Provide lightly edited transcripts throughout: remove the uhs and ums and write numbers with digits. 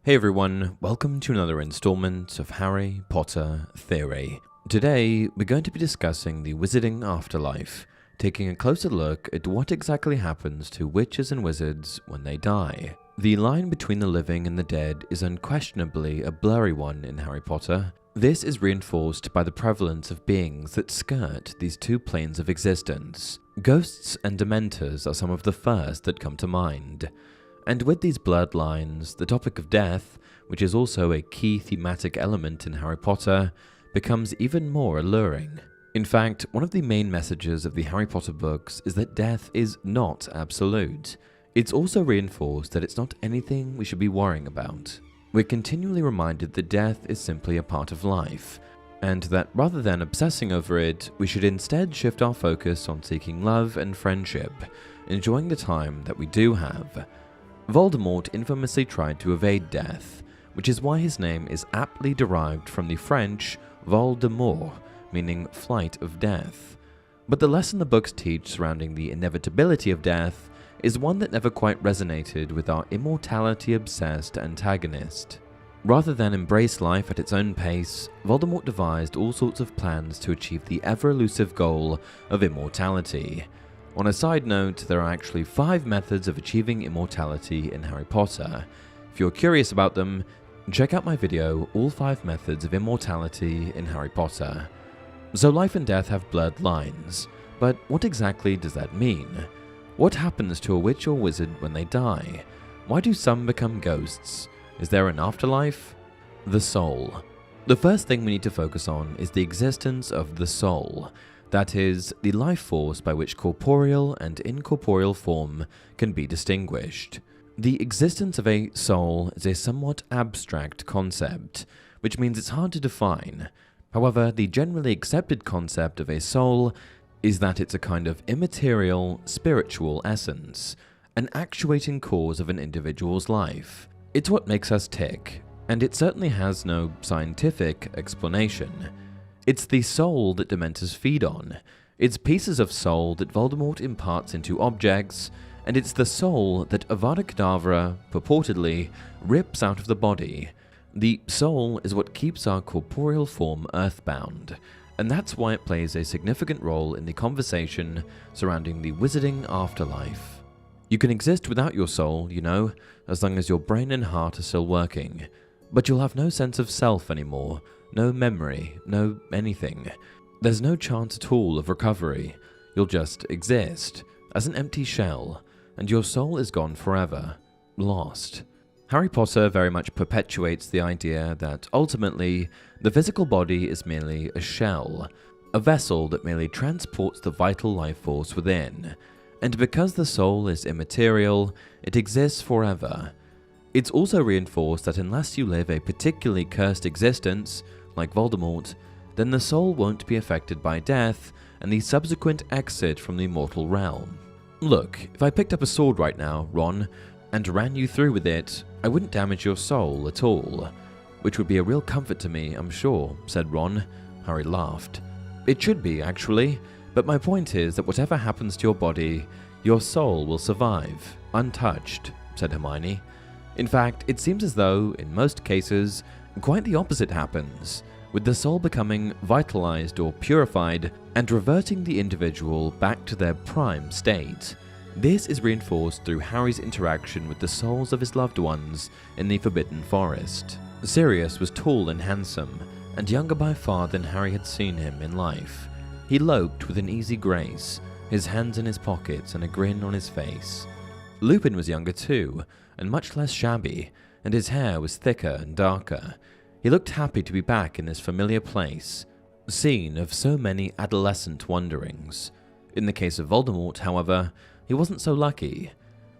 Hey everyone, welcome to another installment of Harry Potter Theory. Today, we're going to be discussing the Wizarding Afterlife, taking a closer look at what exactly happens to witches and wizards when they die. The line between the living and the dead is unquestionably a blurry one in Harry Potter. This is reinforced by the prevalence of beings that skirt these two planes of existence. Ghosts and Dementors are some of the first that come to mind. And with these blurred lines, the topic of death, which is also a key thematic element in Harry Potter, becomes even more alluring. In fact, one of the main messages of the Harry Potter books is that death is not absolute. It's also reinforced that it's not anything we should be worrying about. We're continually reminded that death is simply a part of life, and that rather than obsessing over it, we should instead shift our focus on seeking love and friendship, enjoying the time that we do have. Voldemort infamously tried to evade death, which is why his name is aptly derived from the French vol de mort, meaning flight of death. But the lesson the books teach surrounding the inevitability of death is one that never quite resonated with our immortality-obsessed antagonist. Rather than embrace life at its own pace, Voldemort devised all sorts of plans to achieve the ever-elusive goal of immortality. On a side note, there are actually 5 methods of achieving immortality in Harry Potter. If you're curious about them, check out my video, All 5 Methods of Immortality in Harry Potter. So life and death have blurred lines, but what exactly does that mean? What happens to a witch or wizard when they die? Why do some become ghosts? Is there an afterlife? The soul. The first thing we need to focus on is the existence of the soul. That is, the life force by which corporeal and incorporeal form can be distinguished. The existence of a soul is a somewhat abstract concept, which means it's hard to define. However, the generally accepted concept of a soul is that it's a kind of immaterial, spiritual essence, an actuating cause of an individual's life. It's what makes us tick, and it certainly has no scientific explanation. It's the soul that Dementors feed on. It's pieces of soul that Voldemort imparts into objects, and it's the soul that Avada Kedavra, purportedly, rips out of the body. The soul is what keeps our corporeal form earthbound, and that's why it plays a significant role in the conversation surrounding the Wizarding Afterlife. You can exist without your soul, you know, as long as your brain and heart are still working, but you'll have no sense of self anymore. No memory, no anything. There's no chance at all of recovery. You'll just exist, as an empty shell, and your soul is gone forever, lost. Harry Potter very much perpetuates the idea that ultimately, the physical body is merely a shell, a vessel that merely transports the vital life force within, and because the soul is immaterial, it exists forever. It's also reinforced that unless you live a particularly cursed existence, like Voldemort, then the soul won't be affected by death and the subsequent exit from the mortal realm. Look, if I picked up a sword right now, Ron, and ran you through with it, I wouldn't damage your soul at all. Which would be a real comfort to me, I'm sure, said Ron. Harry laughed. It should be, actually, but my point is that whatever happens to your body, your soul will survive, untouched, said Hermione. In fact, it seems as though, in most cases, quite the opposite happens, with the soul becoming vitalized or purified and reverting the individual back to their prime state. This is reinforced through Harry's interaction with the souls of his loved ones in the Forbidden Forest. Sirius was tall and handsome, and younger by far than Harry had seen him in life. He loped with an easy grace, his hands in his pockets and a grin on his face. Lupin was younger too, and much less shabby, and his hair was thicker and darker. He looked happy to be back in this familiar place, scene of so many adolescent wanderings. In the case of Voldemort, however, he wasn't so lucky.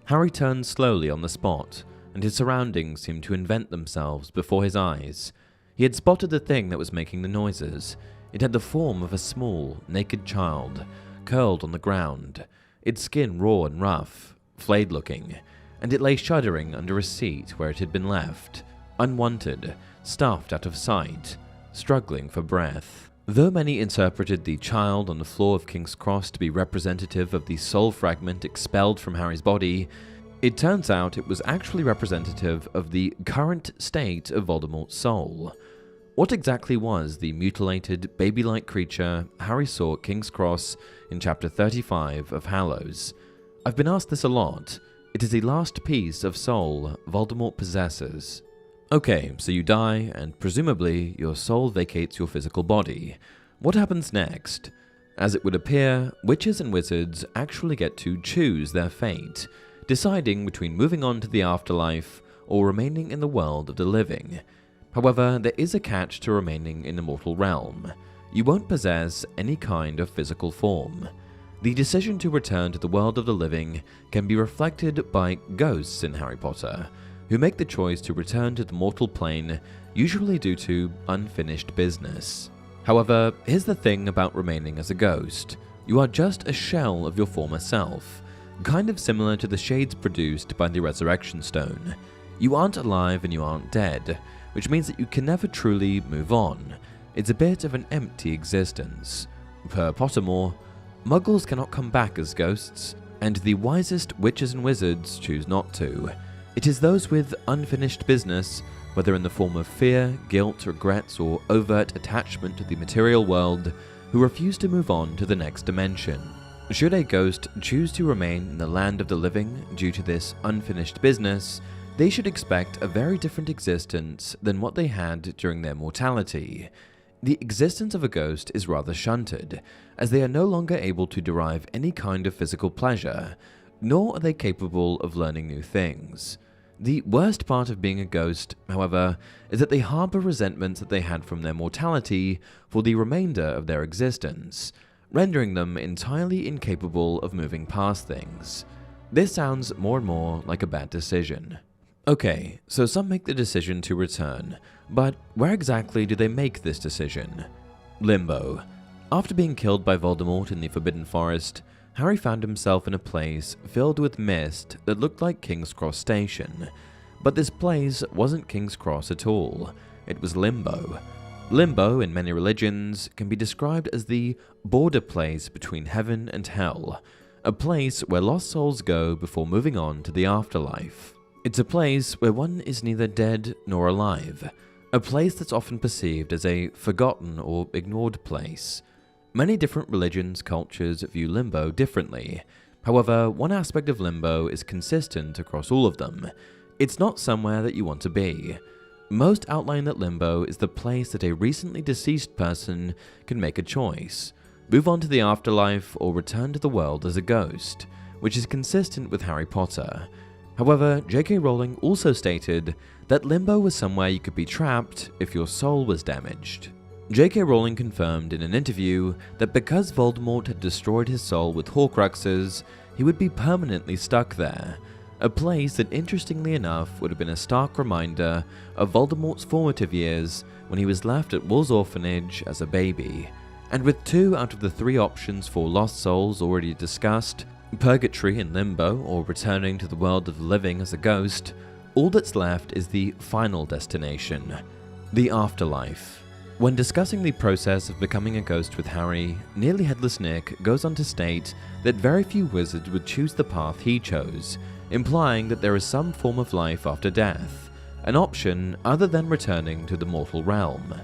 Harry turned slowly on the spot, and his surroundings seemed to invent themselves before his eyes. He had spotted the thing that was making the noises. It had the form of a small, naked child, curled on the ground, its skin raw and rough, flayed-looking, and it lay shuddering under a seat where it had been left, unwanted, stuffed out of sight, struggling for breath. Though many interpreted the child on the floor of King's Cross to be representative of the soul fragment expelled from Harry's body, It turns out it was actually representative of the current state of Voldemort's soul. What exactly was the mutilated, baby-like creature Harry saw at King's Cross in Chapter 35 of Hallows? I've been asked this a lot. It is the last piece of soul Voldemort possesses. Okay, so you die, and presumably your soul vacates your physical body. What happens next? As it would appear, witches and wizards actually get to choose their fate, deciding between moving on to the afterlife or remaining in the world of the living. However, there is a catch to remaining in the mortal realm. You won't possess any kind of physical form. The decision to return to the world of the living can be reflected by ghosts in Harry Potter, who make the choice to return to the mortal plane, usually due to unfinished business. However, here's the thing about remaining as a ghost. You are just a shell of your former self, kind of similar to the shades produced by the Resurrection Stone. You aren't alive and you aren't dead, which means that you can never truly move on. It's a bit of an empty existence. Per Pottermore, Muggles cannot come back as ghosts, and the wisest witches and wizards choose not to. It is those with unfinished business, whether in the form of fear, guilt, regrets, or overt attachment to the material world, who refuse to move on to the next dimension. Should a ghost choose to remain in the land of the living due to this unfinished business, they should expect a very different existence than what they had during their mortality. The existence of a ghost is rather shunted, as they are no longer able to derive any kind of physical pleasure, nor are they capable of learning new things. The worst part of being a ghost, however, is that they harbor resentments that they had from their mortality for the remainder of their existence, rendering them entirely incapable of moving past things. This sounds more and more like a bad decision. Okay, so some make the decision to return, but where exactly do they make this decision? Limbo. After being killed by Voldemort in the Forbidden Forest, Harry found himself in a place filled with mist that looked like King's Cross Station. But this place wasn't King's Cross at all. It was Limbo. Limbo, in many religions, can be described as the border place between heaven and hell, a place where lost souls go before moving on to the afterlife. It's a place where one is neither dead nor alive, a place that's often perceived as a forgotten or ignored place. Many different religions, cultures view Limbo differently. However, one aspect of Limbo is consistent across all of them. It's not somewhere that you want to be. Most outline that Limbo is the place that a recently deceased person can make a choice, move on to the afterlife or return to the world as a ghost, which is consistent with Harry Potter. However, J.K. Rowling also stated that Limbo was somewhere you could be trapped if your soul was damaged. J.K. Rowling confirmed in an interview that because Voldemort had destroyed his soul with Horcruxes, he would be permanently stuck there, a place that interestingly enough would have been a stark reminder of Voldemort's formative years when he was left at Wol's orphanage as a baby. And with 2 out of the 3 options for lost souls already discussed, Purgatory and Limbo, or returning to the world of the living as a ghost, all that's left is the final destination, the afterlife. When discussing the process of becoming a ghost with Harry, Nearly Headless Nick goes on to state that very few wizards would choose the path he chose, implying that there is some form of life after death, an option other than returning to the mortal realm.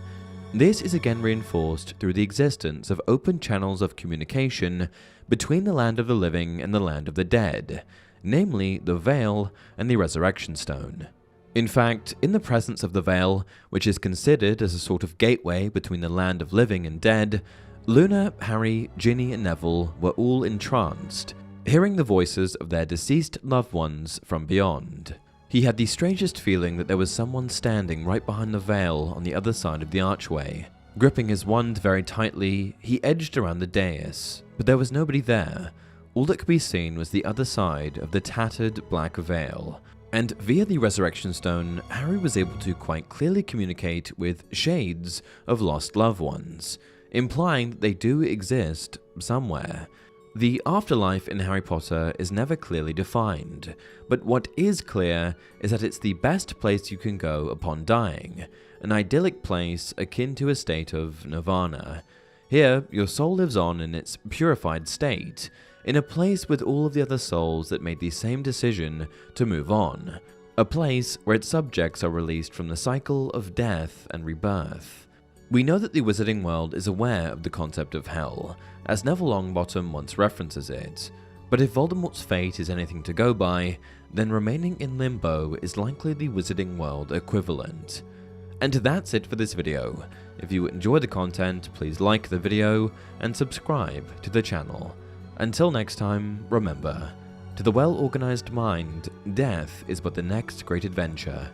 This is again reinforced through the existence of open channels of communication between the land of the living and the land of the dead, namely the Veil and the Resurrection Stone. In fact, in the presence of the Veil, which is considered as a sort of gateway between the land of living and dead, Luna, Harry, Ginny, and Neville were all entranced, hearing the voices of their deceased loved ones from beyond. He had the strangest feeling that there was someone standing right behind the Veil on the other side of the archway. Gripping his wand very tightly, he edged around the dais, but there was nobody there. All that could be seen was the other side of the tattered black veil. And via the Resurrection Stone, Harry was able to quite clearly communicate with shades of lost loved ones, implying that they do exist somewhere. The afterlife in Harry Potter is never clearly defined, but what is clear is that it's the best place you can go upon dying, an idyllic place akin to a state of nirvana. Here, your soul lives on in its purified state, in a place with all of the other souls that made the same decision to move on, a place where its subjects are released from the cycle of death and rebirth. We know that the Wizarding world is aware of the concept of hell, as Neville Longbottom once references it, but if Voldemort's fate is anything to go by, then remaining in Limbo is likely the Wizarding world equivalent. And that's it for this video. If you enjoy the content, please like the video and subscribe to the channel. Until next time, remember, to the well-organized mind, death is but the next great adventure.